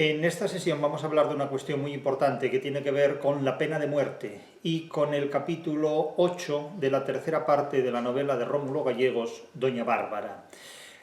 En esta sesión vamos a hablar de una cuestión muy importante que tiene que ver con la pena de muerte y con el capítulo 8 de la tercera parte de la novela de Rómulo Gallegos, Doña Bárbara.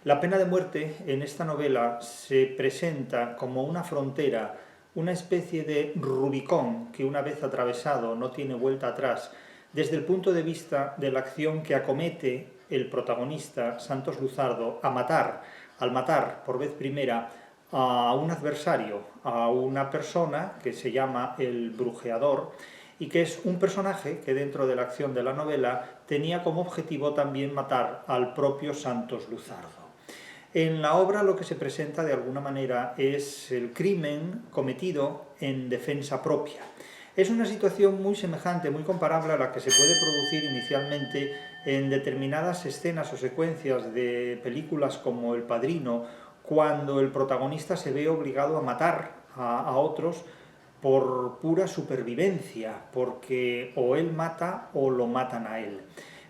La pena de muerte en esta novela se presenta como una frontera, una especie de Rubicón que una vez atravesado no tiene vuelta atrás, desde el punto de vista de la acción que acomete el protagonista, Santos Luzardo, al matar por vez primera a un adversario, a una persona que se llama el Brujeador y que es un personaje que dentro de la acción de la novela tenía como objetivo también matar al propio Santos Luzardo. En la obra lo que se presenta de alguna manera es el crimen cometido en defensa propia. Es una situación muy semejante, muy comparable a la que se puede producir inicialmente en determinadas escenas o secuencias de películas como El Padrino, cuando el protagonista se ve obligado a matar a otros por pura supervivencia, porque o él mata o lo matan a él.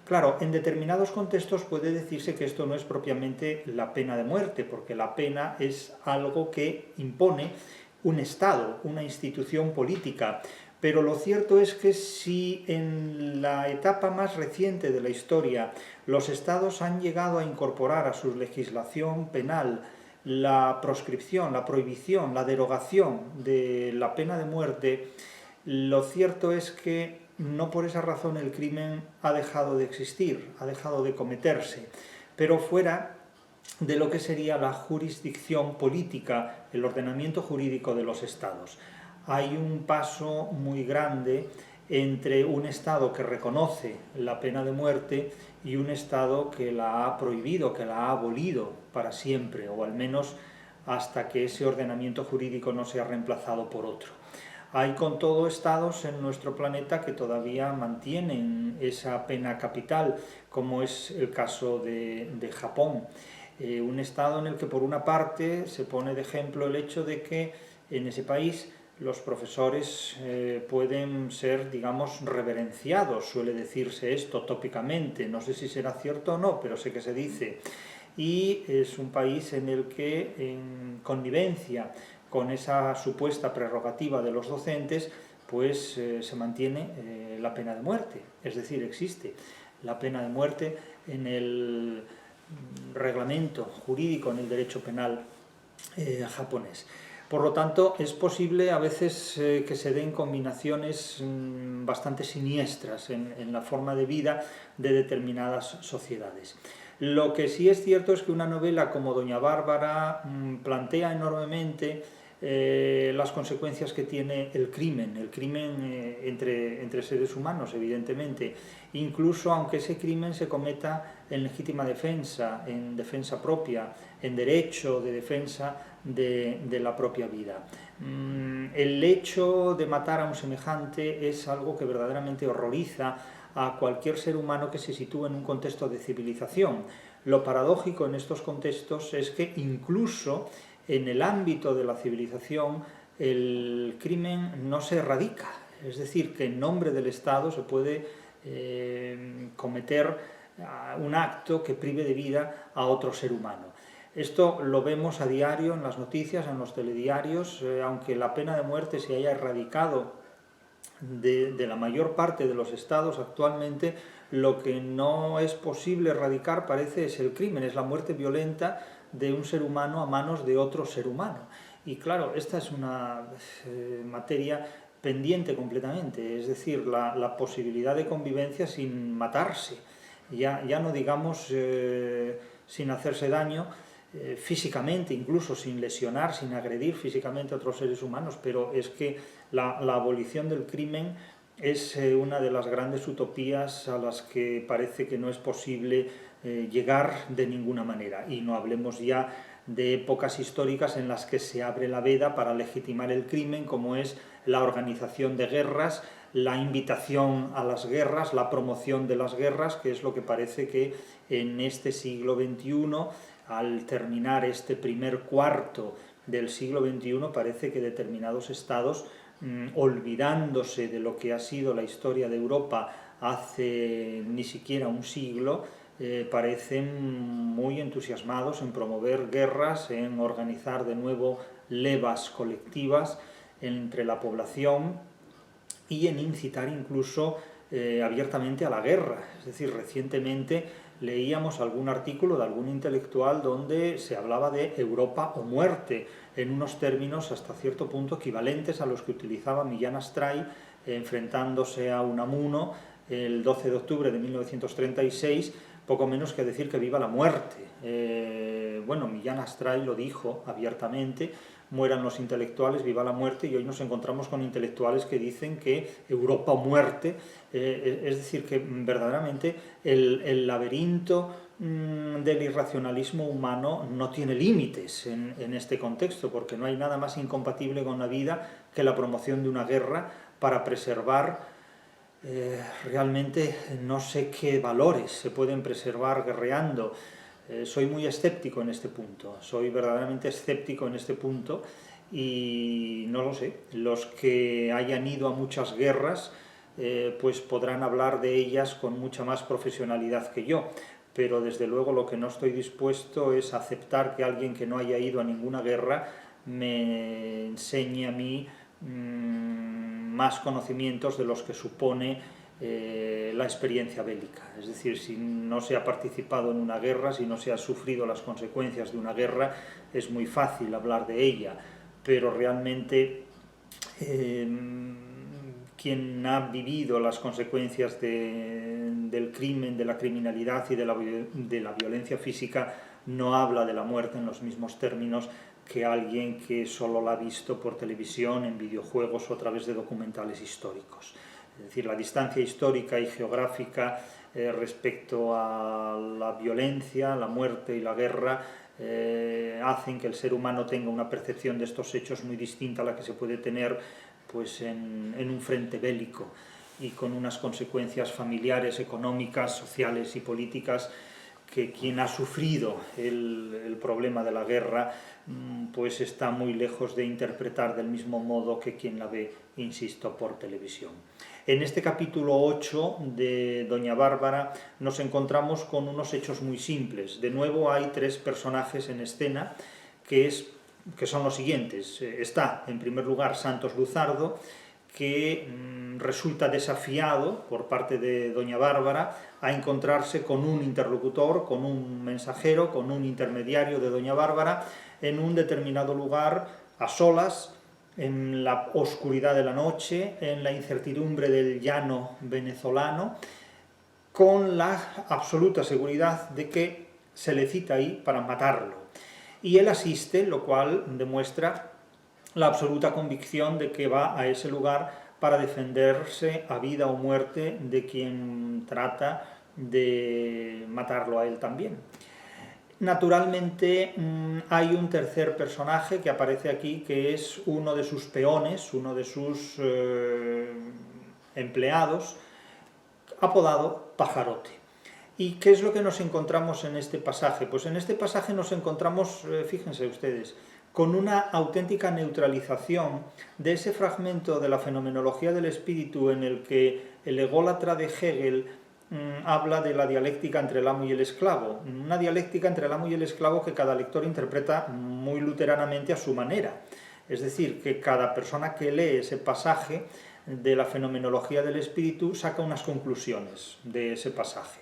Claro, en determinados contextos puede decirse que esto no es propiamente la pena de muerte, porque la pena es algo que impone un Estado, una institución política. Pero lo cierto es que si en la etapa más reciente de la historia los Estados han llegado a incorporar a su legislación penal la proscripción, la prohibición, la derogación de la pena de muerte, lo cierto es que no por esa razón el crimen ha dejado de existir, ha dejado de cometerse, pero fuera de lo que sería la jurisdicción política, el ordenamiento jurídico de los estados. Hay un paso muy grande entre un Estado que reconoce la pena de muerte y un Estado que la ha prohibido, que la ha abolido para siempre, o al menos hasta que ese ordenamiento jurídico no sea reemplazado por otro. Hay con todo estados en nuestro planeta que todavía mantienen esa pena capital, como es el caso de Japón. Un estado en el que por una parte se pone de ejemplo el hecho de que en ese país los profesores pueden ser, digamos, reverenciados, suele decirse esto tópicamente, no sé si será cierto o no, pero sé que se dice. Y es un país en el que, en connivencia con esa supuesta prerrogativa de los docentes, pues se mantiene la pena de muerte, es decir, existe la pena de muerte en el reglamento jurídico, en el derecho penal japonés. Por lo tanto, es posible a veces que se den combinaciones bastante siniestras en la forma de vida de determinadas sociedades. Lo que sí es cierto es que una novela como Doña Bárbara plantea enormemente las consecuencias que tiene el crimen entre seres humanos, evidentemente, incluso aunque ese crimen se cometa en legítima defensa, en defensa propia, en derecho de defensa de la propia vida. El hecho de matar a un semejante es algo que verdaderamente horroriza a cualquier ser humano que se sitúe en un contexto de civilización. Lo paradójico en estos contextos es que incluso en el ámbito de la civilización el crimen no se erradica, es decir, que en nombre del Estado se puede cometer un acto que prive de vida a otro ser humano. Esto lo vemos a diario en las noticias, en los telediarios, aunque la pena de muerte se haya erradicado de la mayor parte de los estados actualmente, lo que no es posible erradicar parece es el crimen, es la muerte violenta de un ser humano a manos de otro ser humano. Y claro, esta es una materia pendiente completamente, es decir, la posibilidad de convivencia sin matarse, ya no digamos sin hacerse daño, físicamente, incluso sin lesionar, sin agredir físicamente a otros seres humanos, pero es que la abolición del crimen es una de las grandes utopías a las que parece que no es posible llegar de ninguna manera. Y no hablemos ya de épocas históricas en las que se abre la veda para legitimar el crimen, como es la organización de guerras, la invitación a las guerras, la promoción de las guerras, que es lo que parece que en este siglo XXI, al terminar este primer cuarto del siglo XXI, parece que determinados estados, olvidándose de lo que ha sido la historia de Europa hace ni siquiera un siglo, parecen muy entusiasmados en promover guerras, en organizar de nuevo levas colectivas entre la población y en incitar incluso abiertamente a la guerra. Es decir, recientemente leíamos algún artículo de algún intelectual donde se hablaba de Europa o muerte, en unos términos hasta cierto punto equivalentes a los que utilizaba Millán Astray enfrentándose a Unamuno el 12 de octubre de 1936, poco menos que decir que viva la muerte. Bueno, Millán Astray lo dijo abiertamente: mueran los intelectuales, viva la muerte, y hoy nos encontramos con intelectuales que dicen que Europa o muerte. Es decir, que verdaderamente el laberinto del irracionalismo humano no tiene límites en este contexto, porque no hay nada más incompatible con la vida que la promoción de una guerra para preservar realmente no sé qué valores se pueden preservar guerreando. Soy muy escéptico en este punto, soy verdaderamente escéptico en este punto, y no lo sé, los que hayan ido a muchas guerras pues podrán hablar de ellas con mucha más profesionalidad que yo, pero desde luego lo que no estoy dispuesto es aceptar que alguien que no haya ido a ninguna guerra me enseñe a mí más conocimientos de los que supone la experiencia bélica. Es decir, si no se ha participado en una guerra, si no se ha sufrido las consecuencias de una guerra, es muy fácil hablar de ella, pero realmente quien ha vivido las consecuencias del crimen, de la criminalidad y de la violencia física, no habla de la muerte en los mismos términos que alguien que solo la ha visto por televisión, en videojuegos o a través de documentales históricos. Es decir, la distancia histórica y geográfica respecto a la violencia, la muerte y la guerra hacen que el ser humano tenga una percepción de estos hechos muy distinta a la que se puede tener pues, en un frente bélico, y con unas consecuencias familiares, económicas, sociales y políticas que quien ha sufrido el problema de la guerra pues está muy lejos de interpretar del mismo modo que quien la ve, insisto, por televisión. En este capítulo 8 de Doña Bárbara nos encontramos con unos hechos muy simples. De nuevo hay tres personajes en escena que son los siguientes. Está, en primer lugar, Santos Luzardo, que resulta desafiado por parte de Doña Bárbara a encontrarse con un interlocutor, con un mensajero, con un intermediario de Doña Bárbara en un determinado lugar, a solas, en la oscuridad de la noche, en la incertidumbre del llano venezolano, con la absoluta seguridad de que se le cita ahí para matarlo. Y él asiste, lo cual demuestra la absoluta convicción de que va a ese lugar para defenderse a vida o muerte de quien trata de matarlo a él también. Naturalmente hay un tercer personaje que aparece aquí, que es uno de sus peones, uno de sus empleados, apodado Pajarote. ¿Y qué es lo que nos encontramos en este pasaje? Pues en este pasaje nos encontramos, fíjense ustedes, con una auténtica neutralización de ese fragmento de la fenomenología del espíritu en el que el ególatra de Hegel habla de la dialéctica entre el amo y el esclavo, una dialéctica entre el amo y el esclavo que cada lector interpreta muy luteranamente a su manera. Es decir, que cada persona que lee ese pasaje de la fenomenología del espíritu saca unas conclusiones de ese pasaje.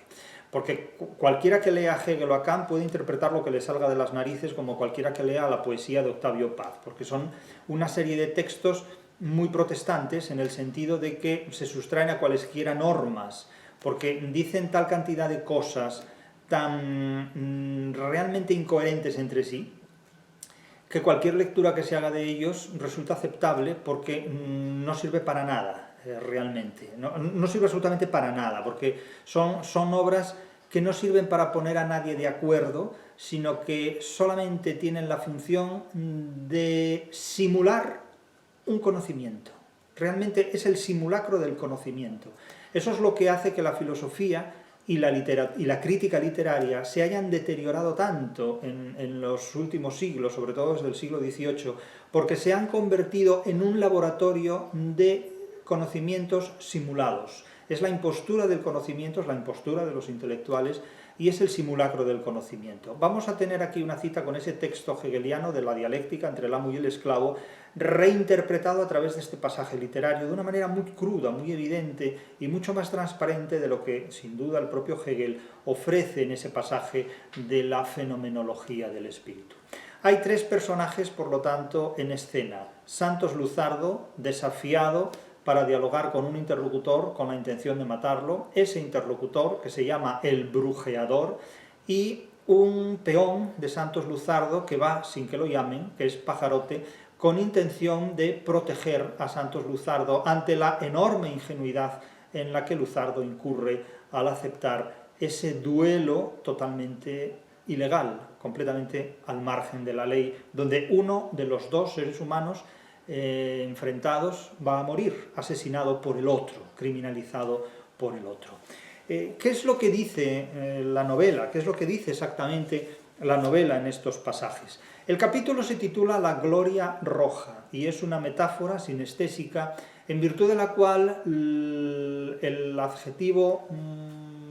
Porque cualquiera que lea a Hegel o a Kant puede interpretar lo que le salga de las narices, como cualquiera que lea la poesía de Octavio Paz, porque son una serie de textos muy protestantes en el sentido de que se sustraen a cualesquiera normas, porque dicen tal cantidad de cosas tan realmente incoherentes entre sí, que cualquier lectura que se haga de ellos resulta aceptable porque no sirve para nada. Realmente, no sirve absolutamente para nada, porque son obras que no sirven para poner a nadie de acuerdo, sino que solamente tienen la función de simular un conocimiento. Realmente es el simulacro del conocimiento. Eso es lo que hace que la filosofía y la crítica literaria se hayan deteriorado tanto en los últimos siglos, sobre todo desde el siglo XVIII, porque se han convertido en un laboratorio de conocimientos simulados. Es la impostura del conocimiento, es la impostura de los intelectuales y es el simulacro del conocimiento. Vamos a tener aquí una cita con ese texto hegeliano de la dialéctica entre el amo y el esclavo, reinterpretado a través de este pasaje literario de una manera muy cruda, muy evidente y mucho más transparente de lo que sin duda el propio Hegel ofrece en ese pasaje de la fenomenología del espíritu. Hay tres personajes, por lo tanto, en escena. Santos Luzardo, desafiado para dialogar con un interlocutor con la intención de matarlo, ese interlocutor que se llama el brujeador, y un peón de Santos Luzardo que va, sin que lo llamen, que es Pajarote, con intención de proteger a Santos Luzardo ante la enorme ingenuidad en la que Luzardo incurre al aceptar ese duelo totalmente ilegal, completamente al margen de la ley, donde uno de los dos seres humanos enfrentados va a morir, asesinado por el otro, criminalizado por el otro. ¿Qué es lo que dice la novela? ¿Qué es lo que dice exactamente la novela en estos pasajes? El capítulo se titula La Gloria Roja y es una metáfora sinestésica en virtud de la cual el adjetivo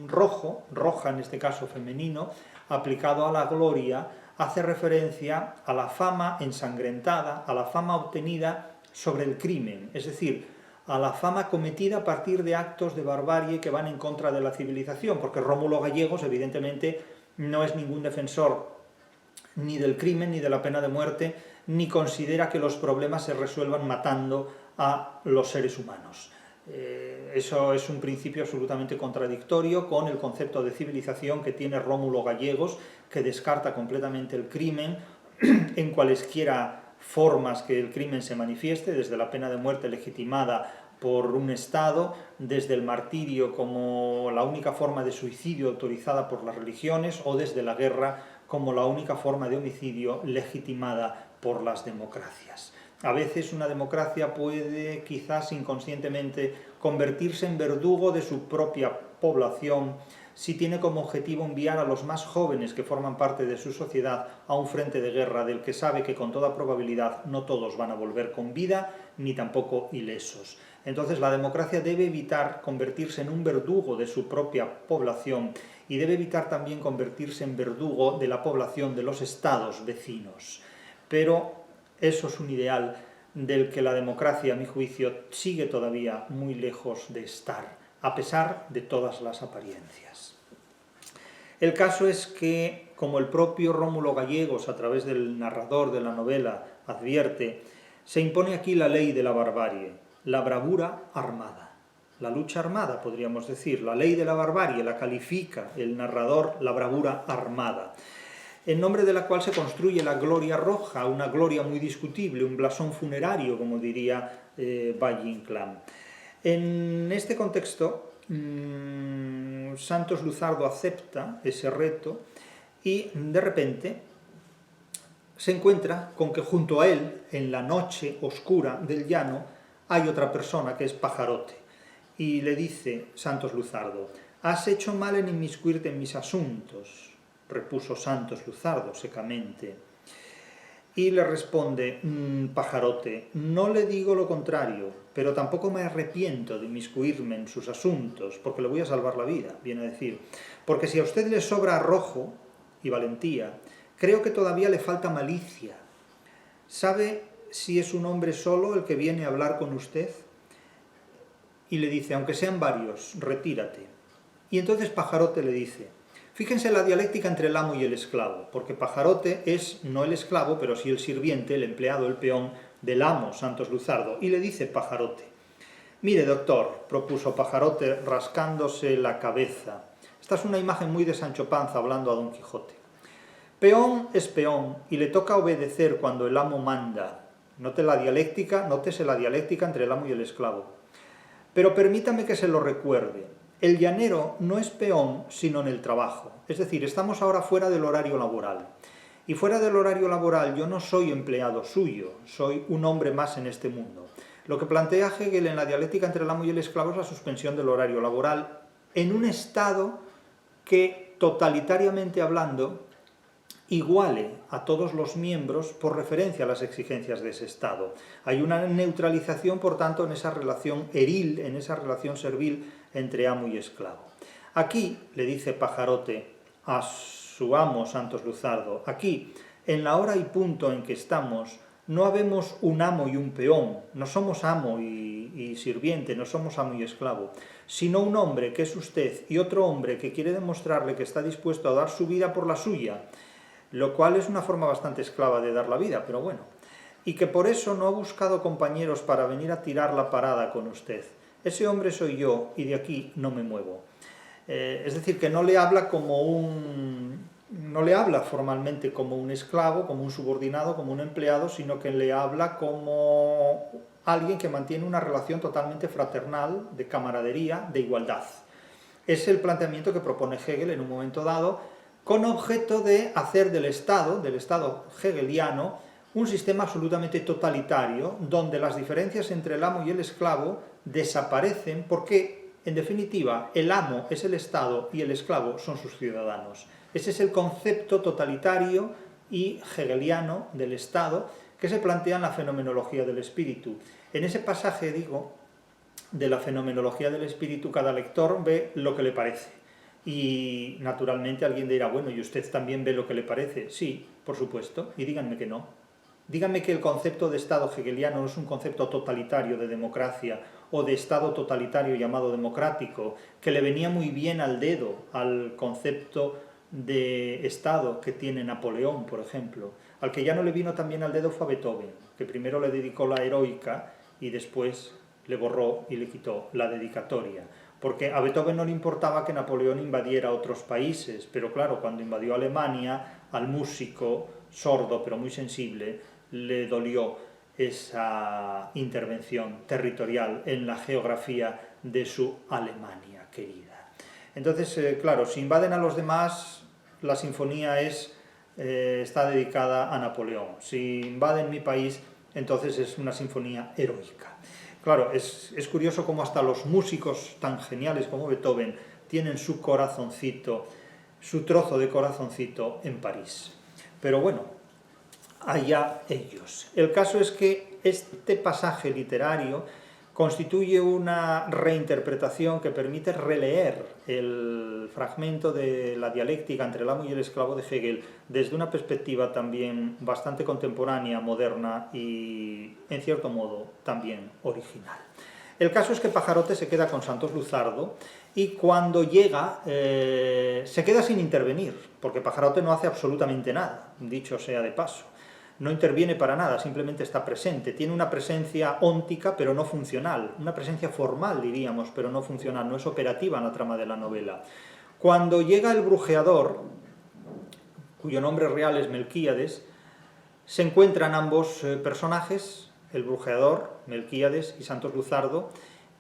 rojo, roja en este caso femenino, aplicado a la gloria, hace referencia a la fama ensangrentada, a la fama obtenida sobre el crimen, es decir, a la fama cometida a partir de actos de barbarie que van en contra de la civilización, porque Rómulo Gallegos evidentemente no es ningún defensor ni del crimen ni de la pena de muerte, ni considera que los problemas se resuelvan matando a los seres humanos. Eso es un principio absolutamente contradictorio con el concepto de civilización que tiene Rómulo Gallegos, que descarta completamente el crimen en cualesquiera formas que el crimen se manifieste, desde la pena de muerte legitimada por un Estado, desde el martirio como la única forma de suicidio autorizada por las religiones, o desde la guerra como la única forma de homicidio legitimada por las democracias. A veces una democracia puede, quizás inconscientemente, convertirse en verdugo de su propia población si tiene como objetivo enviar a los más jóvenes que forman parte de su sociedad a un frente de guerra del que sabe que con toda probabilidad no todos van a volver con vida ni tampoco ilesos. Entonces la democracia debe evitar convertirse en un verdugo de su propia población y debe evitar también convertirse en verdugo de la población de los estados vecinos. Pero eso es un ideal del que la democracia, a mi juicio, sigue todavía muy lejos de estar, a pesar de todas las apariencias. El caso es que, como el propio Rómulo Gallegos, a través del narrador de la novela, advierte, se impone aquí la ley de la barbarie, la bravura armada. La lucha armada, podríamos decir, la ley de la barbarie, la califica el narrador, la bravura armada, en nombre de la cual se construye la gloria roja, una gloria muy discutible, un blasón funerario, como diría Valle Inclán. En este contexto, Santos Luzardo acepta ese reto y de repente se encuentra con que junto a él, en la noche oscura del llano, hay otra persona que es Pajarote. Y le dice Santos Luzardo: «Has hecho mal en inmiscuirte en mis asuntos», repuso Santos Luzardo secamente. Y le responde Pajarote: «No le digo lo contrario, pero tampoco me arrepiento de inmiscuirme en sus asuntos, porque le voy a salvar la vida», viene a decir. «Porque si a usted le sobra arrojo y valentía, creo que todavía le falta malicia. ¿Sabe si es un hombre solo el que viene a hablar con usted?». Y le dice: «Aunque sean varios, retírate». Y entonces Pajarote le dice: fíjense la dialéctica entre el amo y el esclavo, porque Pajarote es no el esclavo, pero sí el sirviente, el empleado, el peón del amo, Santos Luzardo. Y le dice Pajarote: «Mire, doctor», propuso Pajarote rascándose la cabeza. Esta es una imagen muy de Sancho Panza hablando a Don Quijote. «Peón es peón y le toca obedecer cuando el amo manda». Nótese la dialéctica entre el amo y el esclavo. «Pero permítame que se lo recuerde. El llanero no es peón sino en el trabajo, es decir, estamos ahora fuera del horario laboral. Y fuera del horario laboral yo no soy empleado suyo, soy un hombre más en este mundo». Lo que plantea Hegel en la dialéctica entre el amo y el esclavo es la suspensión del horario laboral en un estado que, totalitariamente hablando, iguale a todos los miembros por referencia a las exigencias de ese Estado. Hay una neutralización, por tanto, en esa relación eril, en esa relación servil entre amo y esclavo. Aquí, le dice Pajarote a su amo Santos Luzardo. Aquí, en la hora y punto en que estamos, no habemos un amo y un peón, no somos amo y sirviente, no somos amo y esclavo, sino un hombre que es usted y otro hombre que quiere demostrarle que está dispuesto a dar su vida por la suya, lo cual es una forma bastante esclava de dar la vida, pero bueno, y que por eso no ha buscado compañeros para venir a tirar la parada con usted. Ese hombre soy yo y de aquí no me muevo. Es decir, que no le habla no le habla formalmente como un esclavo, como un subordinado, como un empleado, sino que le habla como alguien que mantiene una relación totalmente fraternal, de camaradería, de igualdad. Es el planteamiento que propone Hegel en un momento dado, con objeto de hacer del Estado hegeliano, un sistema absolutamente totalitario, donde las diferencias entre el amo y el esclavo desaparecen porque, en definitiva, el amo es el Estado y el esclavo son sus ciudadanos. Ese es el concepto totalitario y hegeliano del Estado que se plantea en la fenomenología del espíritu. En ese pasaje, digo, de la fenomenología del espíritu, cada lector ve lo que le parece. Y, naturalmente, alguien dirá, bueno, ¿y usted también ve lo que le parece? Sí, por supuesto, y díganme que no. Díganme que el concepto de Estado hegeliano no es un concepto totalitario de democracia o de Estado totalitario llamado democrático, que le venía muy bien al dedo al concepto de Estado que tiene Napoleón, por ejemplo. Al que ya no le vino tan bien al dedo fue a Beethoven, que primero le dedicó la heroica y después le borró y le quitó la dedicatoria. Porque a Beethoven no le importaba que Napoleón invadiera otros países, pero claro, cuando invadió Alemania, al músico sordo pero muy sensible, le dolió esa intervención territorial en la geografía de su Alemania querida. Entonces, claro, si invaden a los demás, la sinfonía está dedicada a Napoleón. Si invaden mi país, entonces es una sinfonía heroica. Claro, es curioso cómo hasta los músicos tan geniales como Beethoven tienen su corazoncito, su trozo de corazoncito en París. Pero bueno, allá ellos. El caso es que este pasaje literario constituye una reinterpretación que permite releer el fragmento de la dialéctica entre el amo y el esclavo de Hegel desde una perspectiva también bastante contemporánea, moderna y, en cierto modo, también original. El caso es que Pajarote se queda con Santos Luzardo y cuando llega se queda sin intervenir, porque Pajarote no hace absolutamente nada, dicho sea de paso. No interviene para nada, simplemente está presente. Tiene una presencia óntica, pero no funcional. Una presencia formal, diríamos, pero no funcional. No es operativa en la trama de la novela. Cuando llega el brujeador, cuyo nombre real es Melquíades, se encuentran ambos personajes, el brujeador, Melquíades y Santos Luzardo,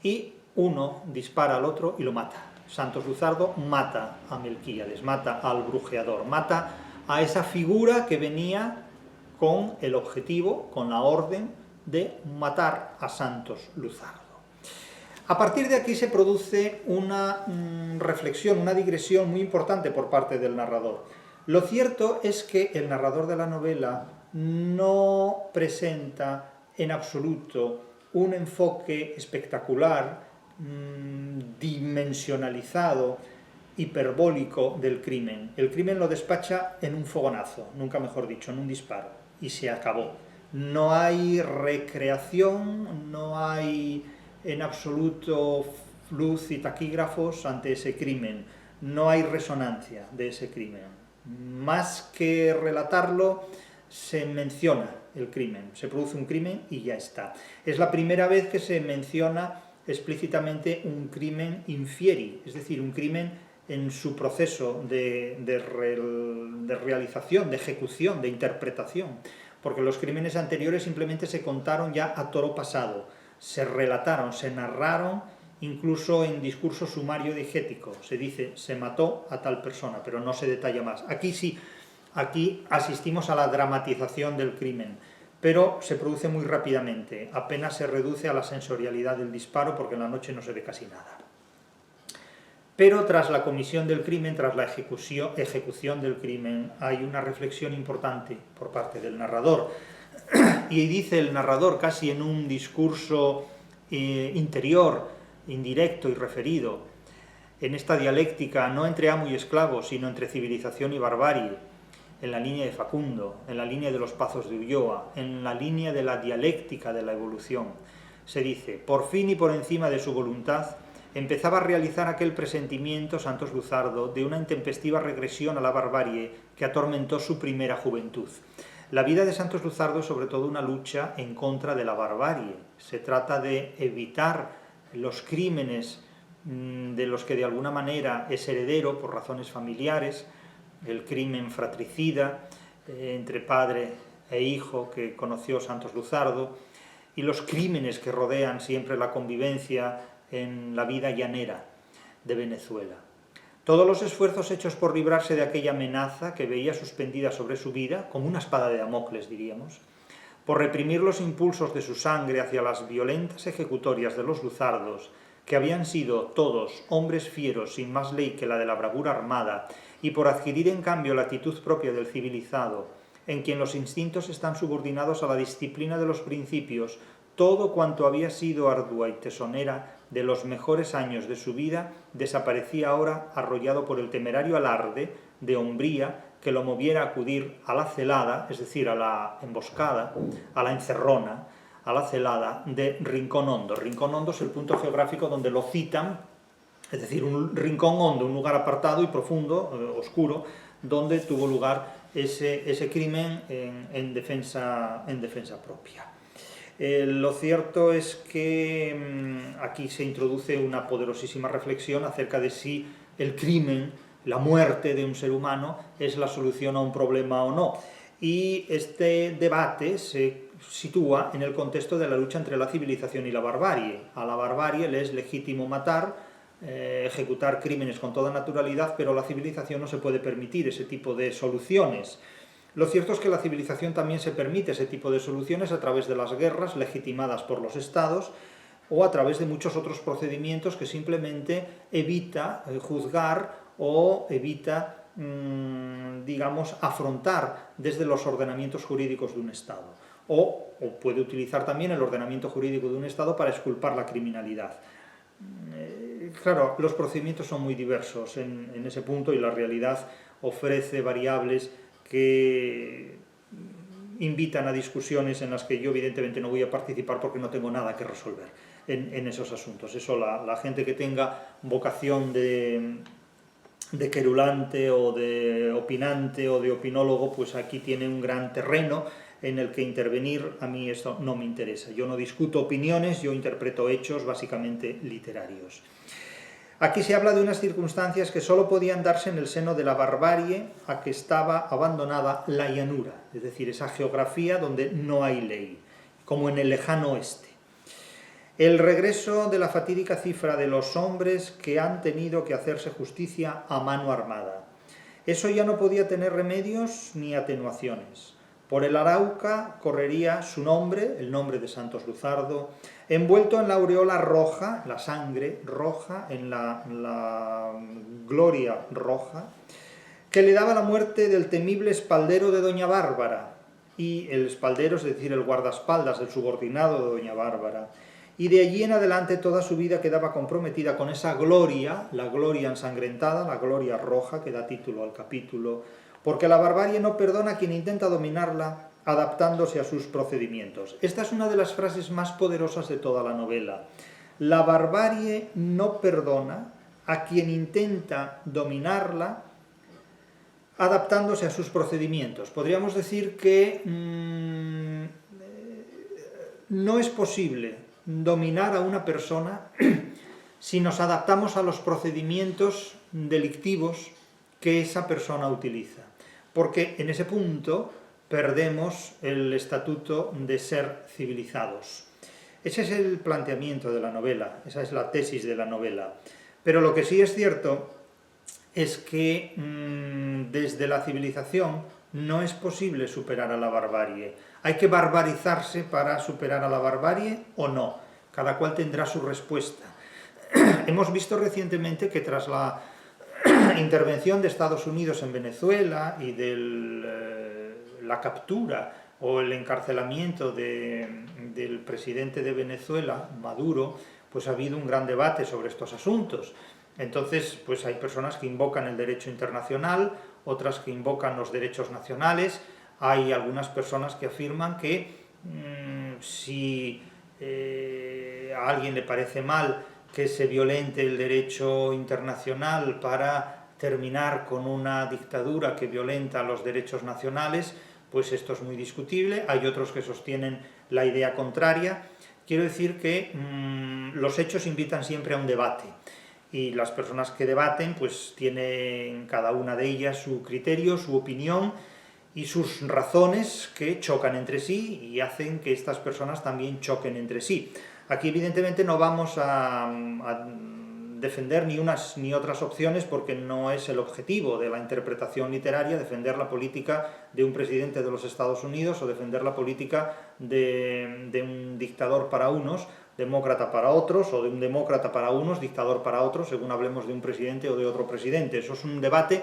y uno dispara al otro y lo mata. Santos Luzardo mata a Melquíades, mata al brujeador, mata a esa figura que venía con el objetivo, con la orden de matar a Santos Luzardo. A partir de aquí se produce una reflexión, una digresión muy importante por parte del narrador. Lo cierto es que el narrador de la novela no presenta en absoluto un enfoque espectacular, dimensionalizado, hiperbólico del crimen. El crimen lo despacha en un fogonazo, nunca mejor dicho, en un disparo, y se acabó. No hay recreación, no hay en absoluto luz y taquígrafos ante ese crimen, no hay resonancia de ese crimen. Más que relatarlo, se menciona el crimen, se produce un crimen y ya está. Es la primera vez que se menciona explícitamente un crimen infieri, es decir, un crimen en su proceso de realización, de ejecución, de interpretación, porque los crímenes anteriores simplemente se contaron ya a toro pasado, se relataron, se narraron, incluso en discurso sumario diegético, se dice, se mató a tal persona, pero no se detalla más. Aquí sí, aquí asistimos a la dramatización del crimen, pero se produce muy rápidamente, apenas se reduce a la sensorialidad del disparo, porque en la noche no se ve casi nada. Pero tras la comisión del crimen, tras la ejecución del crimen, hay una reflexión importante por parte del narrador. Y dice el narrador, casi en un discurso interior, indirecto y referido, en esta dialéctica no entre amo y esclavo, sino entre civilización y barbarie, en la línea de Facundo, en la línea de los Pazos de Ulloa, en la línea de la dialéctica de la evolución. Se dice, por fin y por encima de su voluntad, empezaba a realizar aquel presentimiento Santos Luzardo de una intempestiva regresión a la barbarie que atormentó su primera juventud. La vida de Santos Luzardo es sobre todo una lucha en contra de la barbarie. Se trata de evitar los crímenes de los que de alguna manera es heredero por razones familiares, el crimen fratricida entre padre e hijo que conoció Santos Luzardo, y los crímenes que rodean siempre la convivencia en la vida llanera de Venezuela. Todos los esfuerzos hechos por librarse de aquella amenaza que veía suspendida sobre su vida, como una espada de Damocles, diríamos, por reprimir los impulsos de su sangre hacia las violentas ejecutorias de los luzardos, que habían sido todos hombres fieros sin más ley que la de la bravura armada, y por adquirir en cambio la actitud propia del civilizado, en quien los instintos están subordinados a la disciplina de los principios, todo cuanto había sido ardua y tesonera de los mejores años de su vida desaparecía ahora arrollado por el temerario alarde de hombría que lo moviera a acudir a la celada, es decir, a la emboscada, a la encerrona, a la celada de Rincón Hondo. Rincón Hondo es el punto geográfico donde lo citan, es decir, un rincón hondo, un lugar apartado y profundo, oscuro, donde tuvo lugar ese crimen en defensa propia. Lo cierto es que aquí se introduce una poderosísima reflexión acerca de si el crimen, la muerte de un ser humano, es la solución a un problema o no. Y este debate se sitúa en el contexto de la lucha entre la civilización y la barbarie. A la barbarie le es legítimo matar, ejecutar crímenes con toda naturalidad, pero la civilización no se puede permitir ese tipo de soluciones. Lo cierto es que la civilización también se permite ese tipo de soluciones a través de las guerras legitimadas por los estados o a través de muchos otros procedimientos que simplemente evita juzgar o evita, digamos, afrontar desde los ordenamientos jurídicos de un estado. O puede utilizar también el ordenamiento jurídico de un estado para exculpar la criminalidad. Claro, los procedimientos son muy diversos en ese punto y la realidad ofrece variables que invitan a discusiones en las que yo evidentemente no voy a participar porque no tengo nada que resolver en esos asuntos. Eso la gente que tenga vocación de querulante o de opinante o de opinólogo, pues aquí tiene un gran terreno en el que intervenir. A mí esto no me interesa. Yo no discuto opiniones, yo interpreto hechos básicamente literarios. Aquí se habla de unas circunstancias que solo podían darse en el seno de la barbarie a que estaba abandonada la llanura, es decir, esa geografía donde no hay ley, como en el lejano oeste. El regreso de la fatídica cifra de los hombres que han tenido que hacerse justicia a mano armada. Eso ya no podía tener remedios ni atenuaciones. Por el Arauca correría su nombre, el nombre de Santos Luzardo, envuelto en la aureola roja, la sangre roja, en la gloria roja, que le daba la muerte del temible espaldero de Doña Bárbara, y el espaldero, es decir, el guardaespaldas, el subordinado de Doña Bárbara, y de allí en adelante toda su vida quedaba comprometida con esa gloria, la gloria ensangrentada, la gloria roja, que da título al capítulo, porque la barbarie no perdona a quien intenta dominarla adaptándose a sus procedimientos. Esta es una de las frases más poderosas de toda la novela. La barbarie no perdona a quien intenta dominarla adaptándose a sus procedimientos. Podríamos decir que no es posible dominar a una persona si nos adaptamos a los procedimientos delictivos que esa persona utiliza, porque en ese punto perdemos el estatuto de ser civilizados. Ese es el planteamiento de la novela, esa es la tesis de la novela. Pero lo que sí es cierto es que desde la civilización no es posible superar a la barbarie. ¿Hay que barbarizarse para superar a la barbarie o no? Cada cual tendrá su respuesta. Hemos visto recientemente que tras la intervención de Estados Unidos en Venezuela y de la captura o el encarcelamiento del presidente de Venezuela, Maduro, pues ha habido un gran debate sobre estos asuntos. Entonces, pues hay personas que invocan el derecho internacional, otras que invocan los derechos nacionales, hay algunas personas que afirman que si a alguien le parece mal que se violente el derecho internacional para terminar con una dictadura que violenta los derechos nacionales, pues esto es muy discutible. Hay otros que sostienen la idea contraria. Quiero decir que los hechos invitan siempre a un debate, y las personas que debaten pues tienen cada una de ellas su criterio, su opinión y sus razones que chocan entre sí y hacen que estas personas también choquen entre sí. Aquí evidentemente no vamos a defender ni unas ni otras opciones, porque no es el objetivo de la interpretación literaria defender la política de un presidente de los Estados Unidos o defender la política de un dictador para unos, demócrata para otros, o de un demócrata para unos, dictador para otros, según hablemos de un presidente o de otro presidente. Eso es un debate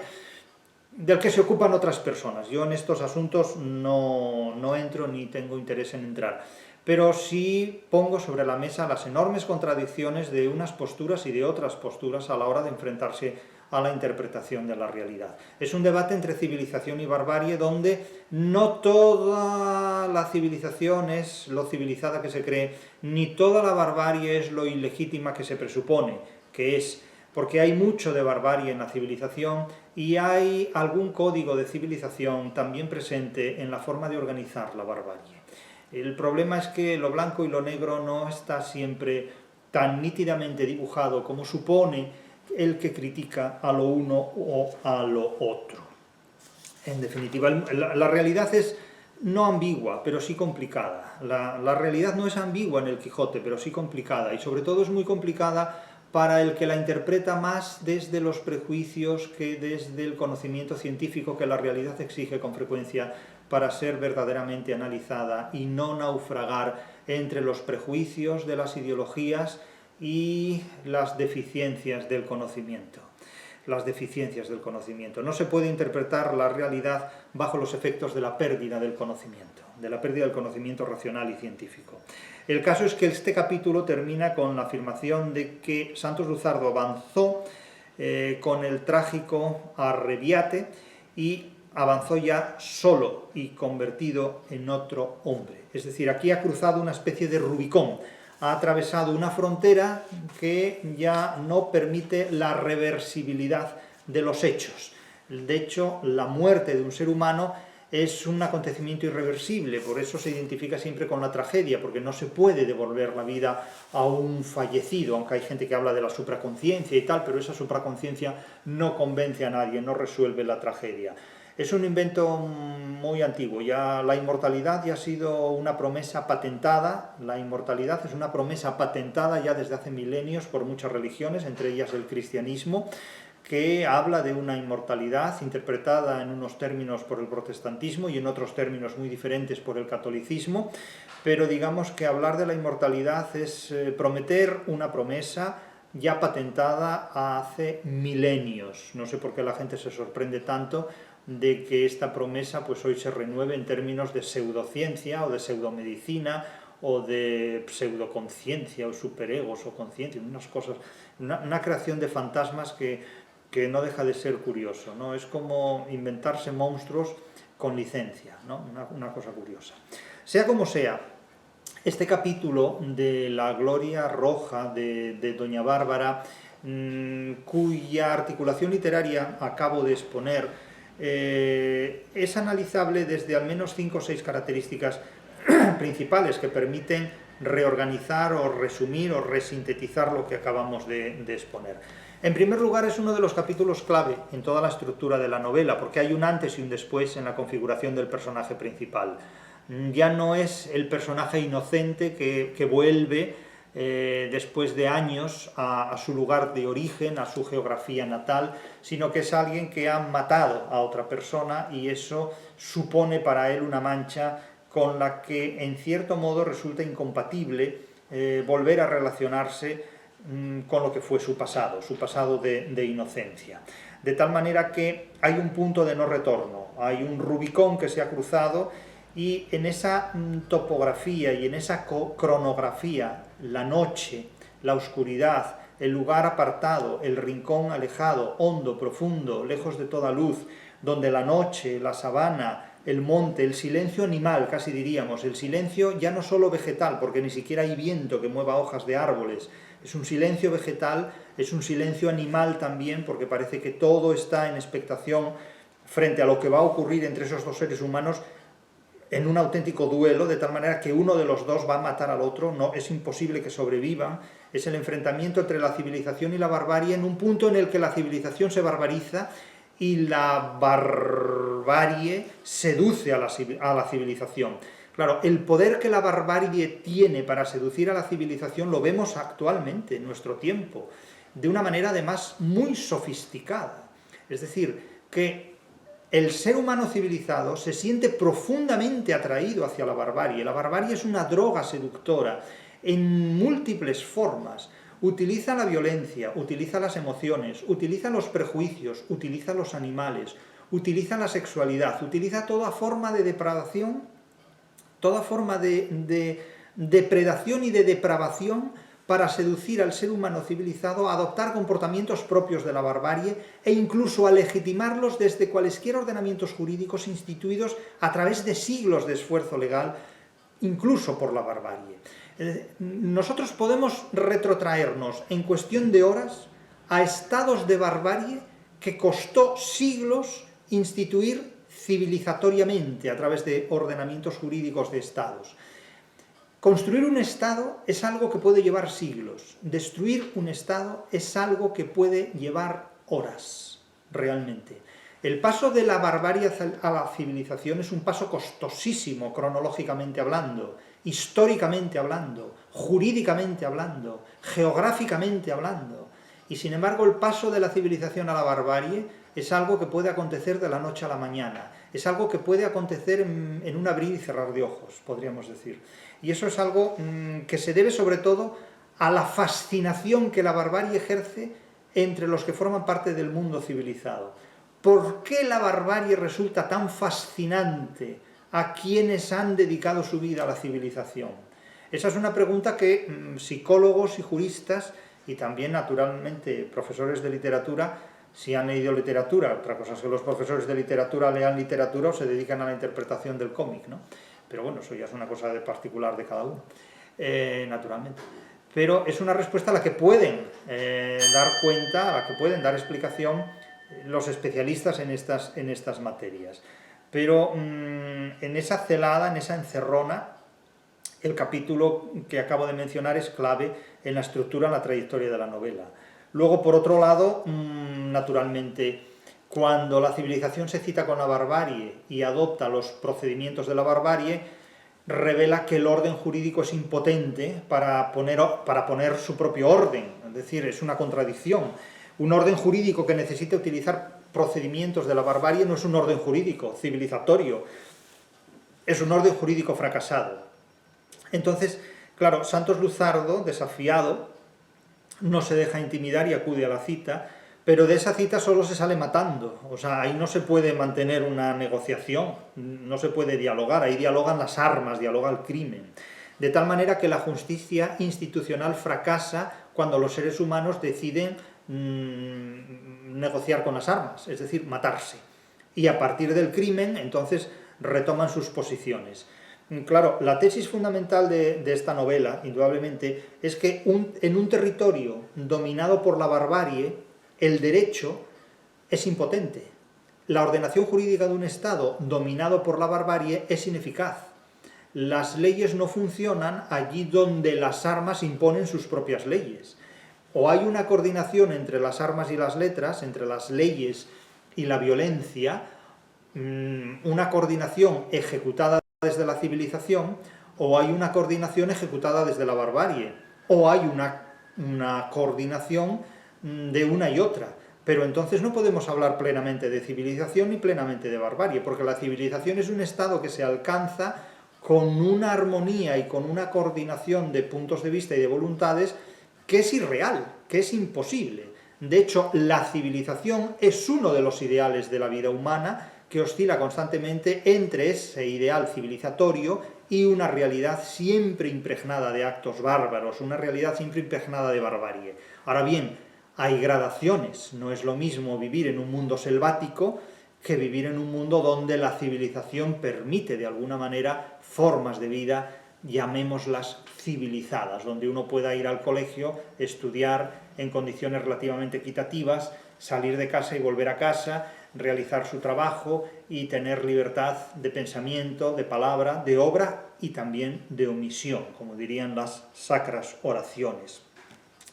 del que se ocupan otras personas. Yo en estos asuntos no entro ni tengo interés en entrar, pero sí pongo sobre la mesa las enormes contradicciones de unas posturas y de otras posturas a la hora de enfrentarse a la interpretación de la realidad. Es un debate entre civilización y barbarie, donde no toda la civilización es lo civilizada que se cree, ni toda la barbarie es lo ilegítima que se presupone que es, porque hay mucho de barbarie en la civilización y hay algún código de civilización también presente en la forma de organizar la barbarie. El problema es que lo blanco y lo negro no está siempre tan nítidamente dibujado como supone el que critica a lo uno o a lo otro. En definitiva, la realidad es no ambigua, pero sí complicada. La realidad no es ambigua en el Quijote, pero sí complicada, y sobre todo es muy complicada para el que la interpreta más desde los prejuicios que desde el conocimiento científico que la realidad exige con frecuencia para ser verdaderamente analizada y no naufragar entre los prejuicios de las ideologías y las deficiencias del conocimiento. No se puede interpretar la realidad bajo los efectos de la pérdida del conocimiento racional y científico. El caso es que este capítulo termina con la afirmación de que Santos Luzardo avanzó con el trágico Arreviate y avanzó ya solo y convertido en otro hombre. Es decir, aquí ha cruzado una especie de Rubicón, ha atravesado una frontera que ya no permite la reversibilidad de los hechos. De hecho, la muerte de un ser humano es un acontecimiento irreversible, por eso se identifica siempre con la tragedia, porque no se puede devolver la vida a un fallecido, aunque hay gente que habla de la supraconciencia y tal, pero esa supraconciencia no convence a nadie, no resuelve la tragedia. Es un invento muy antiguo, ya la inmortalidad ya ha sido una promesa patentada, la inmortalidad es una promesa patentada ya desde hace milenios por muchas religiones, entre ellas el cristianismo, que habla de una inmortalidad interpretada en unos términos por el protestantismo y en otros términos muy diferentes por el catolicismo, pero digamos que hablar de la inmortalidad es prometer una promesa ya patentada hace milenios. No sé por qué la gente se sorprende tanto de que esta promesa pues hoy se renueve en términos de pseudociencia o de pseudomedicina o de pseudoconciencia o superegos o conciencia, unas cosas, una creación de fantasmas que no deja de ser curioso, ¿no? Es como inventarse monstruos con licencia, ¿no? Una cosa curiosa. Sea como sea, este capítulo de la Gloria Roja de Doña Bárbara, cuya articulación literaria acabo de exponer, es analizable desde al menos 5 o 6 características principales que permiten reorganizar o resumir o resintetizar lo que acabamos de exponer. En primer lugar, es uno de los capítulos clave en toda la estructura de la novela, porque hay un antes y un después en la configuración del personaje principal. Ya no es el personaje inocente que vuelve después de años a su lugar de origen, a su geografía natal, sino que es alguien que ha matado a otra persona y eso supone para él una mancha con la que en cierto modo resulta incompatible volver a relacionarse con lo que fue su pasado de inocencia. De tal manera que hay un punto de no retorno, hay un Rubicón que se ha cruzado y en esa topografía y en esa cronografía, la noche, la oscuridad, el lugar apartado, el rincón alejado, hondo, profundo, lejos de toda luz, donde la noche, la sabana, el monte, el silencio animal, casi diríamos, el silencio ya no solo vegetal, porque ni siquiera hay viento que mueva hojas de árboles, es un silencio vegetal, es un silencio animal también, porque parece que todo está en expectación frente a lo que va a ocurrir entre esos dos seres humanos en un auténtico duelo, de tal manera que uno de los dos va a matar al otro, no, es imposible que sobrevivan, es el enfrentamiento entre la civilización y la barbarie en un punto en el que la civilización se barbariza y la barbarie seduce a la civilización. Claro, el poder que la barbarie tiene para seducir a la civilización lo vemos actualmente, en nuestro tiempo, de una manera además muy sofisticada. Es decir, que el ser humano civilizado se siente profundamente atraído hacia la barbarie. La barbarie es una droga seductora en múltiples formas. Utiliza la violencia, utiliza las emociones, utiliza los prejuicios, utiliza los animales, utiliza la sexualidad, utiliza toda forma de depravación, toda forma de depredación y de depravación para seducir al ser humano civilizado a adoptar comportamientos propios de la barbarie e incluso a legitimarlos desde cualesquiera ordenamientos jurídicos instituidos a través de siglos de esfuerzo legal, incluso por la barbarie. Nosotros podemos retrotraernos en cuestión de horas a estados de barbarie que costó siglos instituir civilizatoriamente a través de ordenamientos jurídicos de estados. Construir un estado es algo que puede llevar siglos, destruir un estado es algo que puede llevar horas, realmente. El paso de la barbarie a la civilización es un paso costosísimo, cronológicamente hablando, históricamente hablando, jurídicamente hablando, geográficamente hablando. Y sin embargo el paso de la civilización a la barbarie es algo que puede acontecer de la noche a la mañana, es algo que puede acontecer en un abrir y cerrar de ojos, podríamos decir. Y eso es algo que se debe sobre todo a la fascinación que la barbarie ejerce entre los que forman parte del mundo civilizado. ¿Por qué la barbarie resulta tan fascinante a quienes han dedicado su vida a la civilización? Esa es una pregunta que psicólogos y juristas, y también naturalmente profesores de literatura, si han leído literatura, otra cosa es que los profesores de literatura lean literatura o se dedican a la interpretación del cómic, ¿no? Pero bueno, eso ya es una cosa particular de cada uno, naturalmente. Pero es una respuesta a la que pueden dar cuenta, a la que pueden dar explicación los especialistas en estas materias. Pero en esa celada, en esa encerrona, el capítulo que acabo de mencionar es clave en la estructura, en la trayectoria de la novela. Luego, por otro lado, naturalmente, cuando la civilización se cita con la barbarie y adopta los procedimientos de la barbarie, revela que el orden jurídico es impotente para poner su propio orden, es decir, es una contradicción. Un orden jurídico que necesita utilizar procedimientos de la barbarie no es un orden jurídico civilizatorio, es un orden jurídico fracasado. Entonces, claro, Santos Luzardo, desafiado, no se deja intimidar y acude a la cita, pero de esa cita solo se sale matando, o sea, ahí no se puede mantener una negociación, no se puede dialogar, ahí dialogan las armas, dialoga el crimen. De tal manera que la justicia institucional fracasa cuando los seres humanos deciden negociar con las armas, es decir, matarse. Y a partir del crimen, entonces, retoman sus posiciones. Claro, la tesis fundamental de esta novela, indudablemente, es que en un territorio dominado por la barbarie, el derecho es impotente. La ordenación jurídica de un Estado dominado por la barbarie es ineficaz. Las leyes no funcionan allí donde las armas imponen sus propias leyes. O hay una coordinación entre las armas y las letras, entre las leyes y la violencia, una coordinación ejecutada desde la civilización, o hay una coordinación ejecutada desde la barbarie, o hay una coordinación de una y otra. Pero entonces no podemos hablar plenamente de civilización ni plenamente de barbarie, porque la civilización es un estado que se alcanza con una armonía y con una coordinación de puntos de vista y de voluntades que es irreal, que es imposible. De hecho, la civilización es uno de los ideales de la vida humana que oscila constantemente entre ese ideal civilizatorio y una realidad siempre impregnada de actos bárbaros, una realidad siempre impregnada de barbarie. Ahora bien, hay gradaciones, no es lo mismo vivir en un mundo selvático que vivir en un mundo donde la civilización permite de alguna manera formas de vida, llamémoslas civilizadas, donde uno pueda ir al colegio, estudiar en condiciones relativamente equitativas, salir de casa y volver a casa, realizar su trabajo y tener libertad de pensamiento, de palabra, de obra y también de omisión, como dirían las sacras oraciones.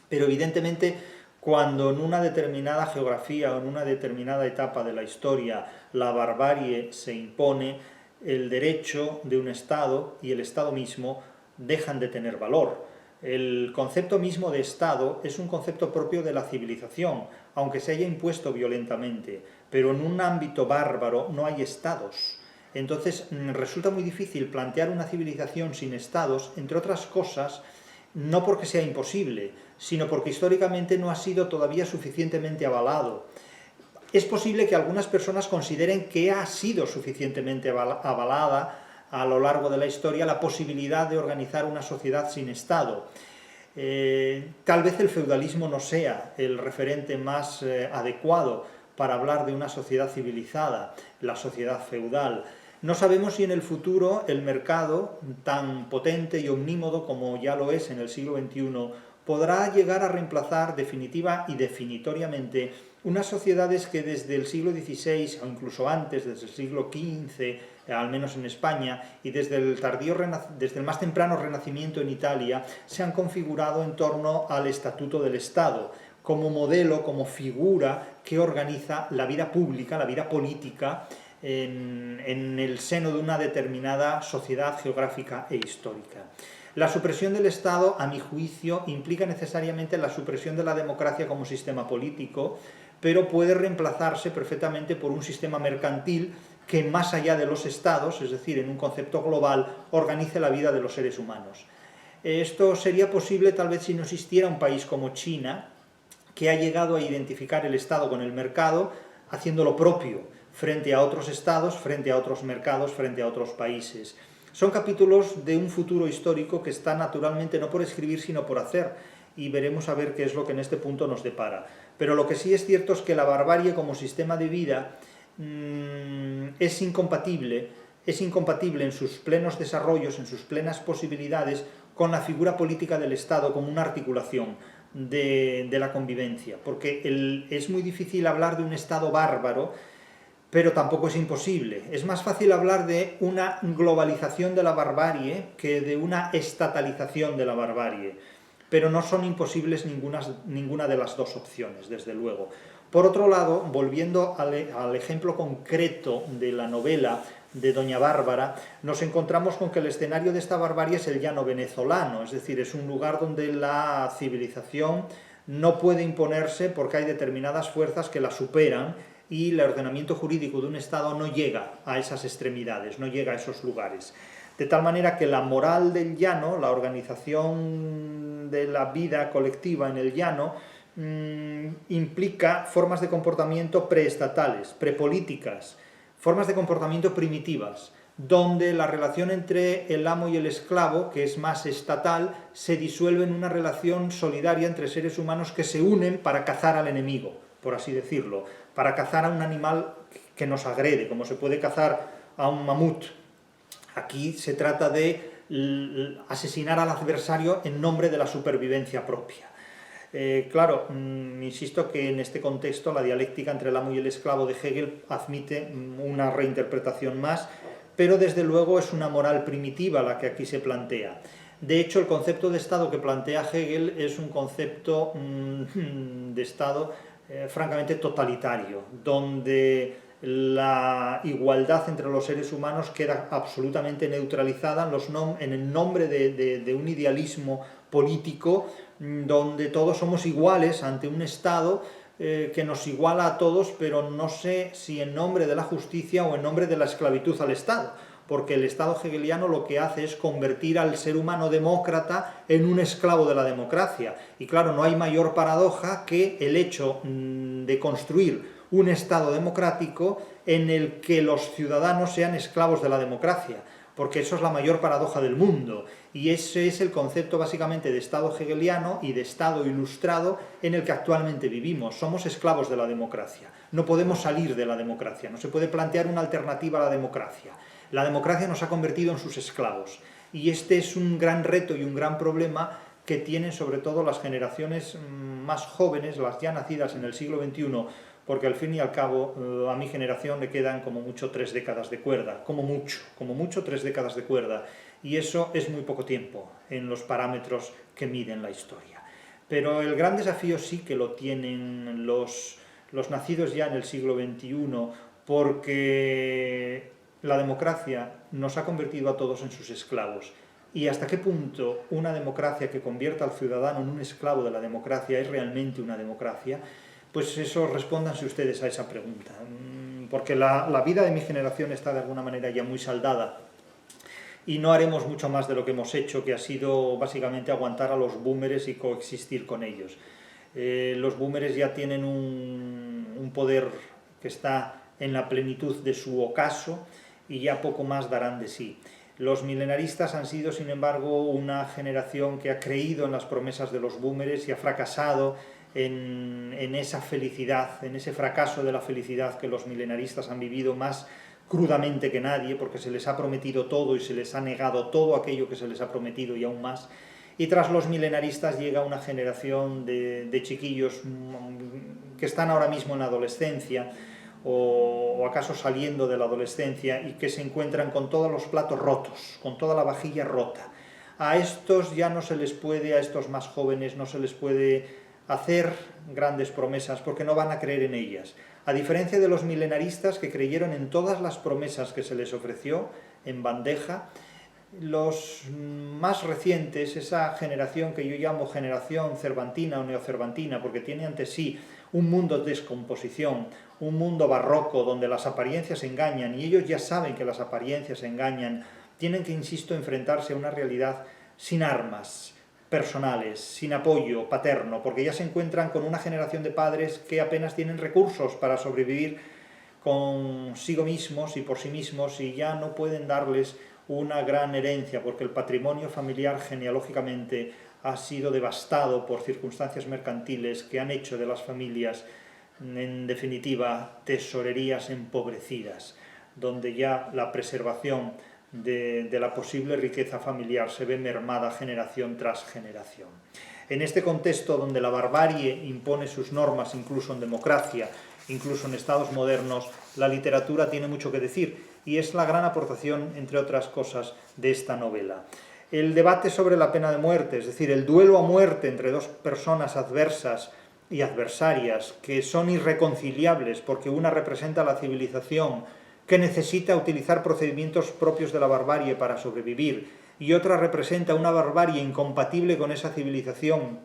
Pero evidentemente, cuando en una determinada geografía o en una determinada etapa de la historia la barbarie se impone, el derecho de un Estado y el Estado mismo dejan de tener valor. El concepto mismo de Estado es un concepto propio de la civilización, aunque se haya impuesto violentamente, pero en un ámbito bárbaro no hay Estados. Entonces resulta muy difícil plantear una civilización sin Estados, entre otras cosas, no porque sea imposible, sino porque históricamente no ha sido todavía suficientemente avalado. Es posible que algunas personas consideren que ha sido suficientemente avalada a lo largo de la historia la posibilidad de organizar una sociedad sin Estado. Tal vez el feudalismo no sea el referente más adecuado para hablar de una sociedad civilizada, la sociedad feudal. No sabemos si en el futuro el mercado, tan potente y omnímodo como ya lo es en el siglo XXI, podrá llegar a reemplazar definitiva y definitoriamente unas sociedades que desde el siglo XVI, o incluso antes, desde el siglo XV, al menos en España, y desde el más temprano Renacimiento en Italia, se han configurado en torno al Estatuto del Estado, como modelo, como figura que organiza la vida pública, la vida política, en el seno de una determinada sociedad geográfica e histórica. La supresión del Estado, a mi juicio, implica necesariamente la supresión de la democracia como sistema político, pero puede reemplazarse perfectamente por un sistema mercantil que, más allá de los Estados, es decir, en un concepto global, organice la vida de los seres humanos. Esto sería posible tal vez si no existiera un país como China, que ha llegado a identificar el Estado con el mercado, haciendo lo propio frente a otros estados, frente a otros mercados, frente a otros países. Son capítulos de un futuro histórico que está naturalmente no por escribir, sino por hacer, y veremos a ver qué es lo que en este punto nos depara. Pero lo que sí es cierto es que la barbarie como sistema de vida es incompatible en sus plenos desarrollos, en sus plenas posibilidades, con la figura política del Estado como una articulación de la convivencia, porque es muy difícil hablar de un Estado bárbaro, pero tampoco es imposible. Es más fácil hablar de una globalización de la barbarie que de una estatalización de la barbarie, pero no son imposibles ninguna de las dos opciones, desde luego. Por otro lado, volviendo al ejemplo concreto de la novela de Doña Bárbara, nos encontramos con que el escenario de esta barbarie es el llano venezolano, es decir, es un lugar donde la civilización no puede imponerse porque hay determinadas fuerzas que la superan y el ordenamiento jurídico de un Estado no llega a esas extremidades, no llega a esos lugares. De tal manera que la moral del llano, la organización de la vida colectiva en el llano, implica formas de comportamiento preestatales, prepolíticas, formas de comportamiento primitivas, donde la relación entre el amo y el esclavo, que es más estatal, se disuelve en una relación solidaria entre seres humanos que se unen para cazar al enemigo, por así decirlo, para cazar a un animal que nos agrede, como se puede cazar a un mamut. Aquí se trata de asesinar al adversario en nombre de la supervivencia propia. Claro, insisto que en este contexto la dialéctica entre el amo y el esclavo de Hegel admite una reinterpretación más, pero desde luego es una moral primitiva la que aquí se plantea. De hecho, el concepto de Estado que plantea Hegel es un concepto de Estado francamente totalitario, donde la igualdad entre los seres humanos queda absolutamente neutralizada en el nombre de un idealismo político donde todos somos iguales ante un Estado que nos iguala a todos, pero no sé si en nombre de la justicia o en nombre de la esclavitud al Estado, porque el Estado hegeliano lo que hace es convertir al ser humano demócrata en un esclavo de la democracia. Y claro, no hay mayor paradoja que el hecho de construir un Estado democrático en el que los ciudadanos sean esclavos de la democracia. porque eso es la mayor paradoja del mundo, y ese es el concepto básicamente de Estado hegeliano y de Estado ilustrado en el que actualmente vivimos. Somos esclavos de la democracia, no podemos salir de la democracia, no se puede plantear una alternativa a la democracia. La democracia nos ha convertido en sus esclavos, y este es un gran reto y un gran problema que tienen sobre todo las generaciones más jóvenes, las ya nacidas en el siglo XXI, porque al fin y al cabo a mi generación le quedan como mucho 3 décadas de cuerda, como mucho 3 décadas de cuerda, y eso es muy poco tiempo en los parámetros que miden la historia. Pero el gran desafío sí que lo tienen los nacidos ya en el siglo XXI, porque la democracia nos ha convertido a todos en sus esclavos. ¿Y hasta qué punto una democracia que convierta al ciudadano en un esclavo de la democracia es realmente una democracia? Pues eso, respóndanse ustedes a esa pregunta, porque la vida de mi generación está de alguna manera ya muy saldada y no haremos mucho más de lo que hemos hecho, que ha sido básicamente aguantar a los boomers y coexistir con ellos. Los boomers ya tienen un poder que está en la plenitud de su ocaso y ya poco más darán de sí. Los milenaristas han sido, sin embargo, una generación que ha creído en las promesas de los boomers y ha fracasado en esa felicidad, en ese fracaso de la felicidad que los milenaristas han vivido más crudamente que nadie, porque se les ha prometido todo y se les ha negado todo aquello que se les ha prometido y aún más. Y tras los milenaristas llega una generación de chiquillos que están ahora mismo en la adolescencia, o acaso saliendo de la adolescencia, y que se encuentran con todos los platos rotos, con toda la vajilla rota. A estos ya no se les puede, a estos más jóvenes, no se les puede hacer grandes promesas porque no van a creer en ellas. A diferencia de los milenaristas que creyeron en todas las promesas que se les ofreció en bandeja, los más recientes, esa generación que yo llamo generación cervantina o neocervantina, porque tiene ante sí un mundo de descomposición, un mundo barroco donde las apariencias engañan, y ellos ya saben que las apariencias engañan, tienen que, insisto, enfrentarse a una realidad sin armas personales, sin apoyo paterno, porque ya se encuentran con una generación de padres que apenas tienen recursos para sobrevivir consigo mismos y por sí mismos, y ya no pueden darles una gran herencia, porque el patrimonio familiar genealógicamente ha sido devastado por circunstancias mercantiles que han hecho de las familias, en definitiva, tesorerías empobrecidas, donde ya la preservación de la posible riqueza familiar se ve mermada generación tras generación. En este contexto donde la barbarie impone sus normas incluso en democracia, incluso en estados modernos, la literatura tiene mucho que decir, y es la gran aportación, entre otras cosas, de esta novela. El debate sobre la pena de muerte, es decir, el duelo a muerte entre dos personas adversas y adversarias que son irreconciliables porque una representa la civilización que necesita utilizar procedimientos propios de la barbarie para sobrevivir y otra representa una barbarie incompatible con esa civilización,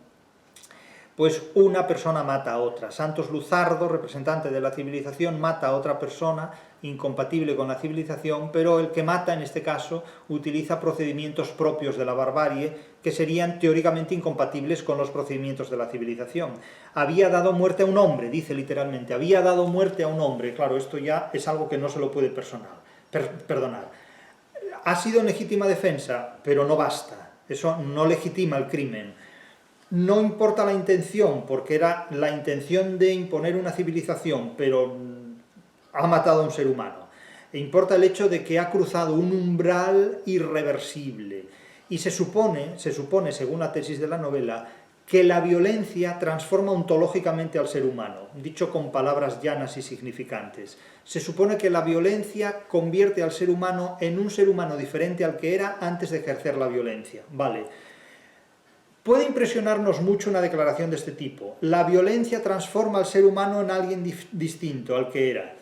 pues una persona mata a otra. Santos Luzardo, representante de la civilización, mata a otra persona incompatible con la civilización, pero el que mata en este caso utiliza procedimientos propios de la barbarie que serían teóricamente incompatibles con los procedimientos de la civilización. Había dado muerte a un hombre, dice literalmente, había dado muerte a un hombre. Claro, esto ya es algo que no se lo puede perdonar. Ha sido en legítima defensa, pero no basta. Eso no legitima el crimen. No importa la intención, porque era la intención de imponer una civilización, pero ha matado a un ser humano. E importa el hecho de que ha cruzado un umbral irreversible. Y se supone, según la tesis de la novela, que la violencia transforma ontológicamente al ser humano, dicho con palabras llanas y significantes. Se supone que la violencia convierte al ser humano en un ser humano diferente al que era antes de ejercer la violencia. Vale. Puede impresionarnos mucho una declaración de este tipo. La violencia transforma al ser humano en alguien distinto al que era.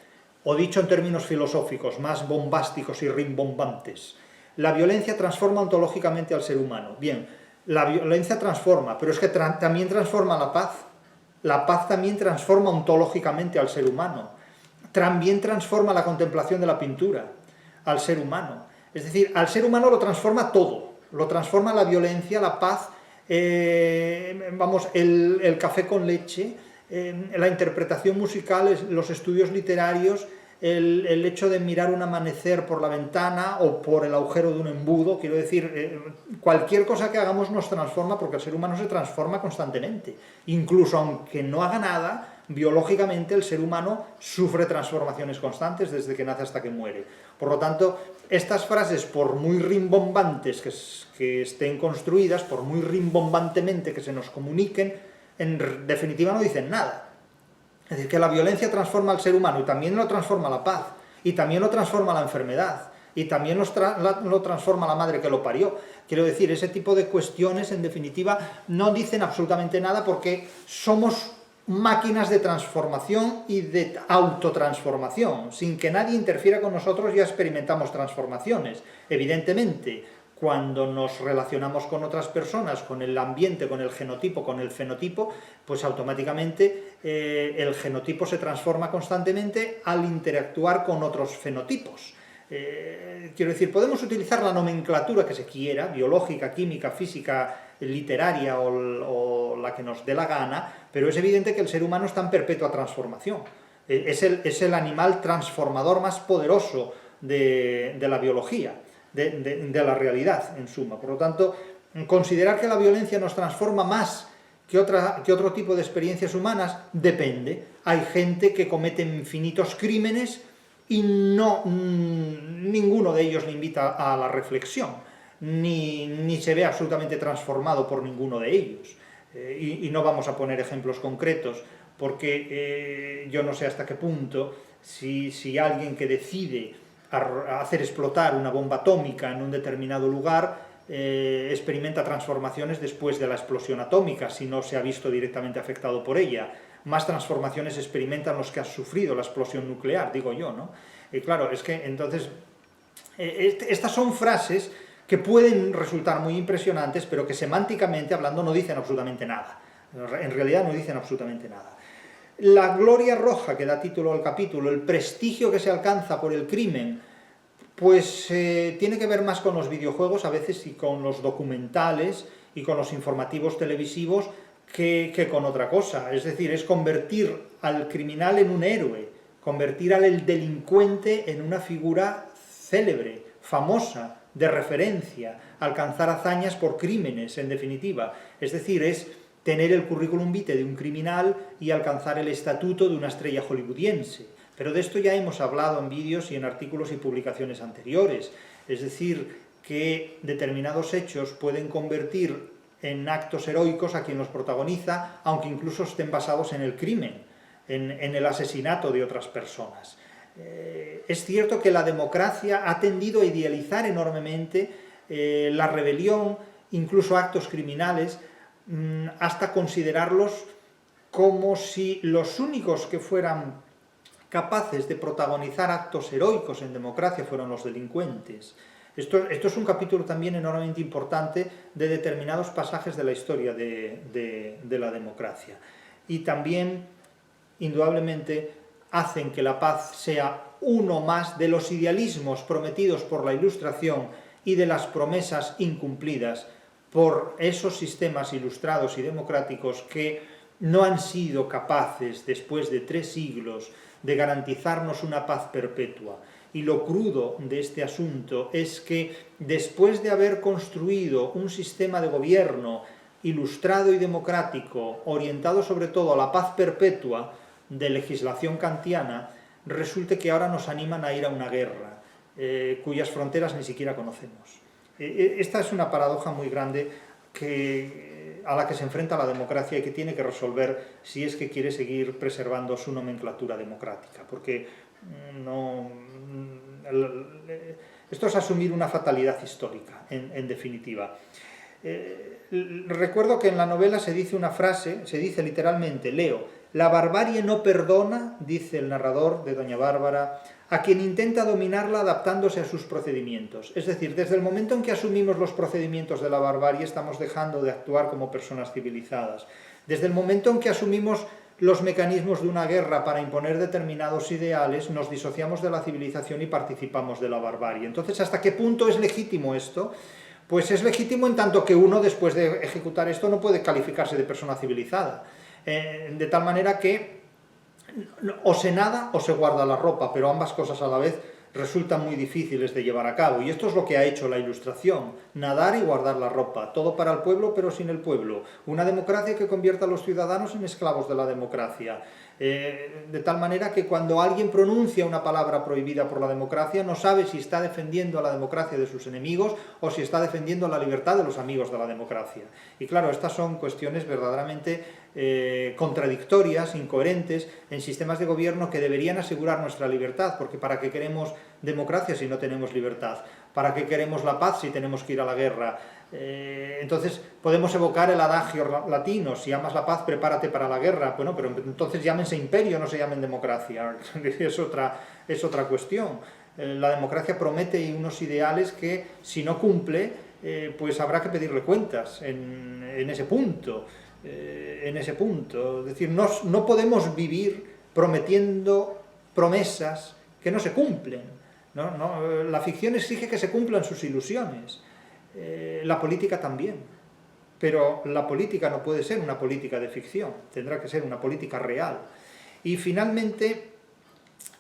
O dicho en términos filosóficos, más bombásticos y rimbombantes. La violencia transforma ontológicamente al ser humano. Bien, la violencia transforma, pero es que también transforma la paz. La paz también transforma ontológicamente al ser humano. También transforma la contemplación de la pintura al ser humano. Es decir, al ser humano lo transforma todo. Lo transforma la violencia, la paz, el café con leche, la interpretación musical, los estudios literarios, el hecho de mirar un amanecer por la ventana o por el agujero de un embudo. Quiero decir, cualquier cosa que hagamos nos transforma, porque el ser humano se transforma constantemente. Incluso aunque no haga nada, biológicamente el ser humano sufre transformaciones constantes desde que nace hasta que muere. Por lo tanto, estas frases, por muy rimbombantes que estén construidas, por muy rimbombantemente que se nos comuniquen, en definitiva no dicen nada. Es decir, que la violencia transforma al ser humano, y también lo transforma la paz, y también lo transforma la enfermedad, y también lo transforma la madre que lo parió. Quiero decir, ese tipo de cuestiones, en definitiva, no dicen absolutamente nada, porque somos máquinas de transformación y de autotransformación. Sin que nadie interfiera con nosotros ya experimentamos transformaciones. Evidentemente, cuando nos relacionamos con otras personas, con el ambiente, con el genotipo, con el fenotipo, pues automáticamente el genotipo se transforma constantemente al interactuar con otros fenotipos. Quiero decir, podemos utilizar la nomenclatura que se quiera, biológica, química, física, literaria o la que nos dé la gana, pero es evidente que el ser humano está en perpetua transformación. Es el animal transformador más poderoso de la biología, de la realidad, en suma. Por lo tanto, considerar que la violencia nos transforma más que otro tipo de experiencias humanas depende. Hay gente que comete infinitos crímenes y ninguno de ellos le invita a la reflexión, ni se ve absolutamente transformado por ninguno de ellos. Y no vamos a poner ejemplos concretos, porque yo no sé hasta qué punto, si alguien que decide hacer explotar una bomba atómica en un determinado lugar experimenta transformaciones después de la explosión atómica, si no se ha visto directamente afectado por ella. Más transformaciones experimentan los que han sufrido la explosión nuclear, digo yo, ¿no? Y claro, es que entonces, estas son frases que pueden resultar muy impresionantes, pero que semánticamente hablando no dicen absolutamente nada. En realidad no dicen absolutamente nada. La gloria roja que da título al capítulo, el prestigio que se alcanza por el crimen, pues tiene que ver más con los videojuegos a veces y con los documentales y con los informativos televisivos que con otra cosa. Es decir, es convertir al criminal en un héroe, convertir al delincuente en una figura célebre, famosa, de referencia, alcanzar hazañas por crímenes, en definitiva. Es decir, es tener el currículum vitae de un criminal y alcanzar el estatuto de una estrella hollywoodiense. Pero de esto ya hemos hablado en vídeos y en artículos y publicaciones anteriores. Es decir, que determinados hechos pueden convertir en actos heroicos a quien los protagoniza, aunque incluso estén basados en el crimen, en el asesinato de otras personas. Es cierto que la democracia ha tendido a idealizar enormemente la rebelión, incluso actos criminales, hasta considerarlos como si los únicos que fueran capaces de protagonizar actos heroicos en democracia fueron los delincuentes. Esto es un capítulo también enormemente importante de determinados pasajes de la historia de la democracia. Y también, indudablemente, hacen que la paz sea uno más de los idealismos prometidos por la Ilustración y de las promesas incumplidas por esos sistemas ilustrados y democráticos que no han sido capaces, después de 3 siglos, de garantizarnos una paz perpetua. Y lo crudo de este asunto es que, después de haber construido un sistema de gobierno ilustrado y democrático, orientado sobre todo a la paz perpetua, de legislación kantiana, resulte que ahora nos animan a ir a una guerra, cuyas fronteras ni siquiera conocemos. Esta es una paradoja muy grande a la que se enfrenta la democracia y que tiene que resolver si es que quiere seguir preservando su nomenclatura democrática, porque esto es asumir una fatalidad histórica, en definitiva. Recuerdo que en la novela se dice una frase, se dice literalmente, leo: la barbarie no perdona, dice el narrador de Doña Bárbara, a quien intenta dominarla adaptándose a sus procedimientos. Es decir, desde el momento en que asumimos los procedimientos de la barbarie, estamos dejando de actuar como personas civilizadas. Desde el momento en que asumimos los mecanismos de una guerra para imponer determinados ideales, nos disociamos de la civilización y participamos de la barbarie. Entonces, ¿hasta qué punto es legítimo esto? Pues es legítimo en tanto que uno, después de ejecutar esto, no puede calificarse de persona civilizada. De tal manera que o se nada o se guarda la ropa, pero ambas cosas a la vez resultan muy difíciles de llevar a cabo. Y esto es lo que ha hecho la Ilustración: nadar y guardar la ropa, todo para el pueblo pero sin el pueblo. Una democracia que convierta a los ciudadanos en esclavos de la democracia. De tal manera que cuando alguien pronuncia una palabra prohibida por la democracia, no sabe si está defendiendo a la democracia de sus enemigos o si está defendiendo la libertad de los amigos de la democracia. Y claro, estas son cuestiones verdaderamente contradictorias, incoherentes, en sistemas de gobierno que deberían asegurar nuestra libertad, porque ¿para qué queremos democracia si no tenemos libertad? ¿Para qué queremos la paz si tenemos que ir a la guerra? Entonces podemos evocar el adagio latino: si amas la paz, prepárate para la guerra. Bueno, pero entonces llámense imperio, no se llamen democracia. Es otra cuestión. La democracia promete unos ideales que, si no cumple, pues habrá que pedirle cuentas en ese punto. Es decir, no podemos vivir prometiendo promesas que no se cumplen. La ficción exige que se cumplan sus ilusiones. La política también, pero la política no puede ser una política de ficción, tendrá que ser una política real. Y finalmente,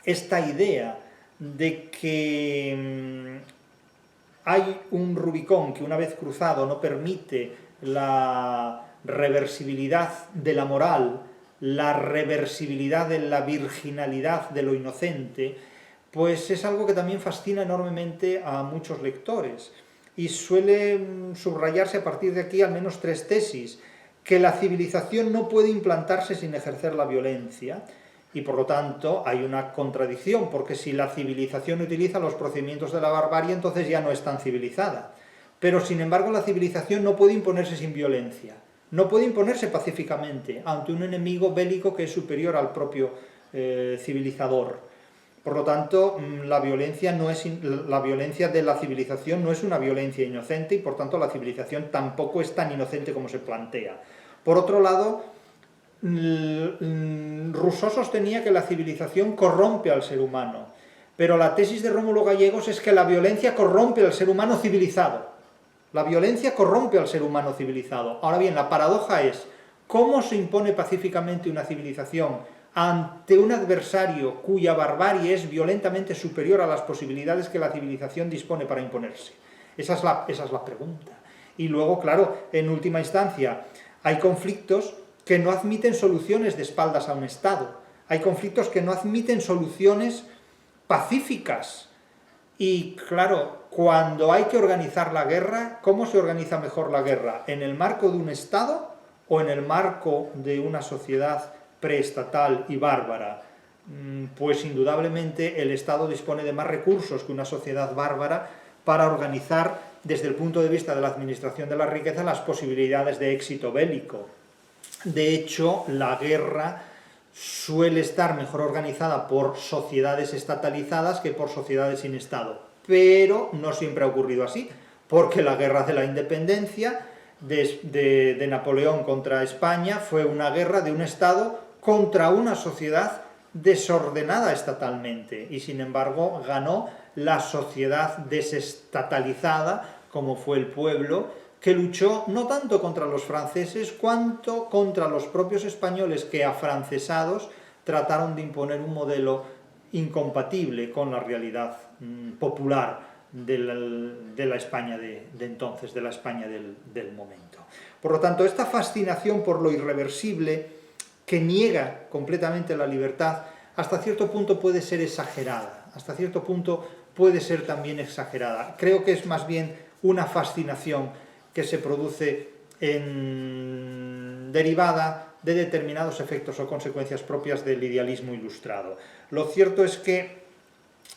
esta idea de que hay un Rubicón que, una vez cruzado, no permite la reversibilidad de la moral, la reversibilidad de la virginalidad de lo inocente, pues es algo que también fascina enormemente a muchos lectores. Y suele subrayarse a partir de aquí al menos 3 tesis: que la civilización no puede implantarse sin ejercer la violencia, y por lo tanto hay una contradicción, porque si la civilización utiliza los procedimientos de la barbarie, entonces ya no es tan civilizada. Pero sin embargo la civilización no puede imponerse sin violencia, no puede imponerse pacíficamente ante un enemigo bélico que es superior al propio civilizador. Por lo tanto, la violencia de la civilización no es una violencia inocente, y por tanto la civilización tampoco es tan inocente como se plantea. Por otro lado, Rousseau sostenía que la civilización corrompe al ser humano, pero la tesis de Rómulo Gallegos es que la violencia corrompe al ser humano civilizado. La violencia corrompe al ser humano civilizado. Ahora bien, la paradoja es: ¿cómo se impone pacíficamente una civilización ante un adversario cuya barbarie es violentamente superior a las posibilidades que la civilización dispone para imponerse? Esa es la pregunta. Y luego, claro, en última instancia, hay conflictos que no admiten soluciones de espaldas a un Estado. Hay conflictos que no admiten soluciones pacíficas. Y claro, cuando hay que organizar la guerra, ¿cómo se organiza mejor la guerra? ¿En el marco de un Estado o en el marco de una sociedad preestatal y bárbara? Pues indudablemente el Estado dispone de más recursos que una sociedad bárbara para organizar, desde el punto de vista de la administración de la riqueza, las posibilidades de éxito bélico. De hecho, la guerra suele estar mejor organizada por sociedades estatalizadas que por sociedades sin Estado. Pero no siempre ha ocurrido así, porque la guerra de la independencia de Napoleón contra España fue una guerra de un Estado contra una sociedad desordenada estatalmente, y sin embargo ganó la sociedad desestatalizada, como fue el pueblo, que luchó no tanto contra los franceses cuanto contra los propios españoles, que afrancesados trataron de imponer un modelo incompatible con la realidad popular de la España de entonces, de la España del momento. Por lo tanto, esta fascinación por lo irreversible, que niega completamente la libertad, hasta cierto punto puede ser exagerada, hasta cierto punto puede ser también exagerada. Creo que es más bien una fascinación que se produce derivada de determinados efectos o consecuencias propias del idealismo ilustrado. Lo cierto es que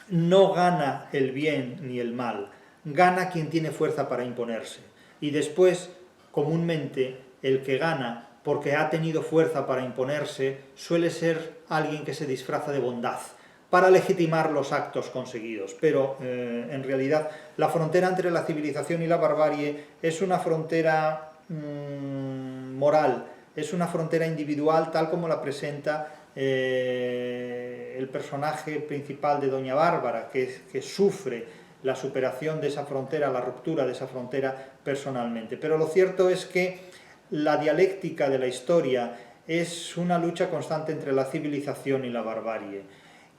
no gana el bien ni el mal, gana quien tiene fuerza para imponerse. Y después, comúnmente, el que gana porque ha tenido fuerza para imponerse suele ser alguien que se disfraza de bondad para legitimar los actos conseguidos. Pero en realidad la frontera entre la civilización y la barbarie es una frontera moral, es una frontera individual, tal como la presenta el personaje principal de Doña Bárbara, que sufre la superación de esa frontera, la ruptura de esa frontera personalmente. Pero lo cierto es que la dialéctica de la historia es una lucha constante entre la civilización y la barbarie.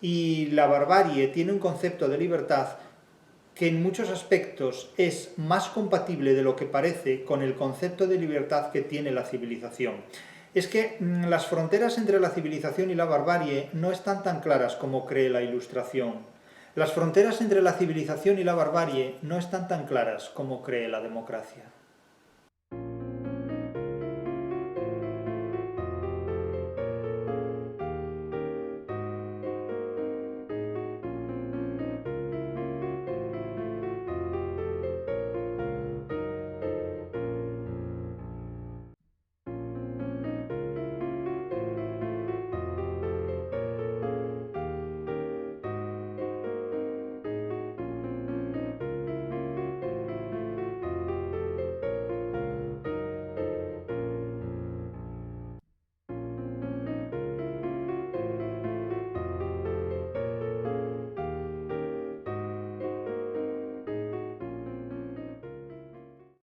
Y la barbarie tiene un concepto de libertad que en muchos aspectos es más compatible de lo que parece con el concepto de libertad que tiene la civilización. Es que las fronteras entre la civilización y la barbarie no están tan claras como cree la Ilustración. Las fronteras entre la civilización y la barbarie no están tan claras como cree la democracia.